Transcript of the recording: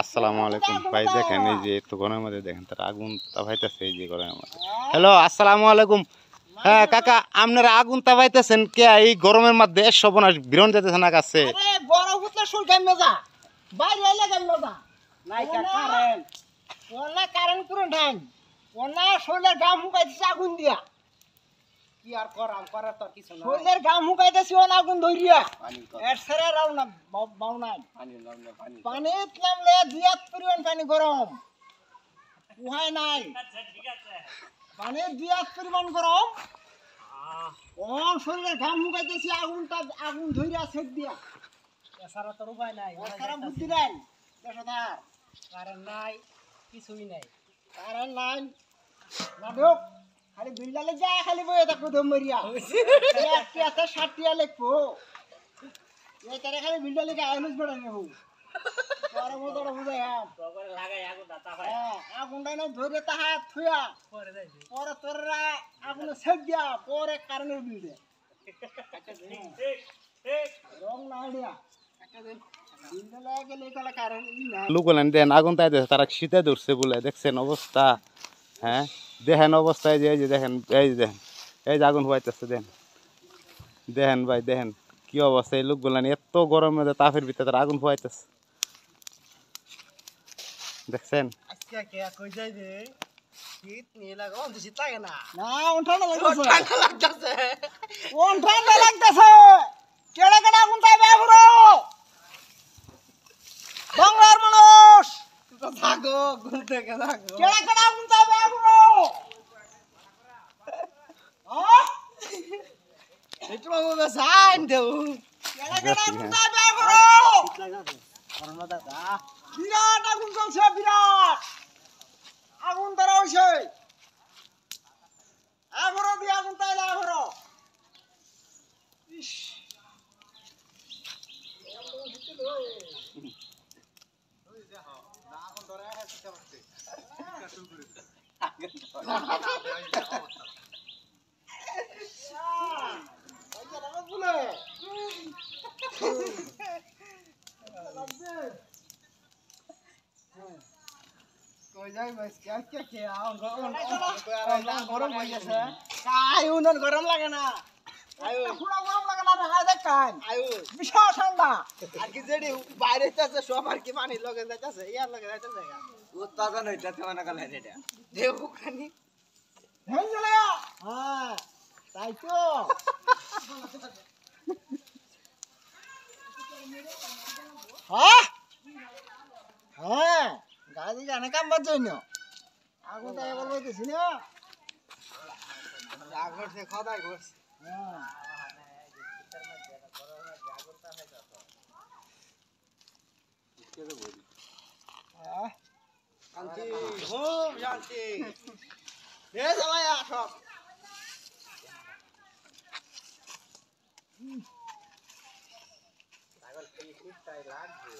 আসসালামু আলাইকুম ভাই, দেখেন এই যে একটু গরমের মধ্যে দেখেন তার আগুন তাপাইতেছে এই যে গরমের মধ্যে। হ্যালো, আসসালামু আলাইকুম। হ্যাঁ কাকা, আপনারা আগুন তাপাইতেছেন কে এই গরমের মধ্যে? সর্বনাশ, বিরন যেতেছে না কাছে। আরে বড় হতে শুল কেমনে যা বাইরে এলে কেমনে যা নাই কারেন্ট ওনা কারেন্ট পুরো ঢান ওনা শোলের গাম হুকাইতেছে আগুন দিয়া কি আর করাম করার তো কিছু না শোলের গাম হুকাইতেছে ওনা আগুন ধরিয়া এর সেরা রাও না বাউ নাই পানি নামলে দুই হাত পরিমাণ পানি গরম উহাই নাই ঠিক আছে পানি দুই হাত পরিমাণ গরম ও শরীরে ঘাম হুকাইতেছি আগুন ধইরা সেক দিয়া এছাড়া তোর উপায় নাই এছাড়া বুদ্ধি নাই পেশাদার কারেন্ট নাই কিছুই নাই কারেন্ট নাই না ঢোক খালি বিল্ডালে যা খালি বইয়ে থাকবো দম মরিয়া একটি আছে 60 টিয়া লিখবো এই তারে খালি বিল্ডালে গা আইনুস বড় নেবো পরে মোদড় বুঝাই পরে লাগাই আগুন দাতা হয় আগুনটা না ধরে তা হাত থুয়া পরে যাইছি পরে তোররা আগুন সেক দিয়া পরে কারেন্টের বিল দে ঠিক রং না আইডিয়া একটা দিন বিল্ডালে গেলে কলা কারেন্ট না লোকলেন দেন আগুন তাইতেছে, তারা শীতে ধরছে বলে দেখছেন অবস্থা। হ্যাঁ দেখেন অবস্থায় যে এই যে দেখেন এই যে দেখেন এই যে আগুন হইতেছে দেন দেখেন ভাই দেখেন কি অবস্থা। এই লোকগুলান এত গরমের মধ্যে তাপের ভিতরে তারা আগুন হইতেছে দেখছেন। আজকে কে কই যাই রে শীত নিয়ে লাগো অন্ত শীত লাগে না না ঠান্ডা লাগতেছে ঠান্ডা লাগতেছে ঠান্ডা লাগতেছে কেড়ে কেড়ে আগুন তাইবে পুরো বাংলার মানুষ তো থাকো ঘুম থেকে থাকো কেড়ে কেড়ে আগুন তাইবে পুরো একটু বাবু বেসাইন দেও কেড়ে কেড়ে আগুন তাইবে পুরো শীত লাগতেছে করোনা দাদা বিরাট আগুন চলছে বিরাট আগুন ধরা হইছে আগরো দি আগুন তাইলা আগরো ইস ওই দেখো না আগুন ধরা আছে কাছে শুরু করে কই যাই বাস কে গরম হয়ে গেছে আয়ু নন গরম লাগে না আয়ু পুরো গরম লাগে না দেখা দেখ কান আয়ু বিশাল ঠান্ডা আর কি যেডি বাইরে যাচ্ছে সব আর কি পানি লগে যাচ্ছে ইয়ার লগে যাচ্ছে উৎপাদন হইতাছে মনে করেন এটা দেউ খানি হেন চলে হ্যাঁ তাই তো হ্যাঁ হ্যাঁ গাড়ি জানে কাম বাজছে না আগুন তো এবার বলতেছি না আগর সে খদাই করছে হ্যাঁ শান্তি হোম শান্তি এ জ্বালায়া সব পাগল কি লাগবে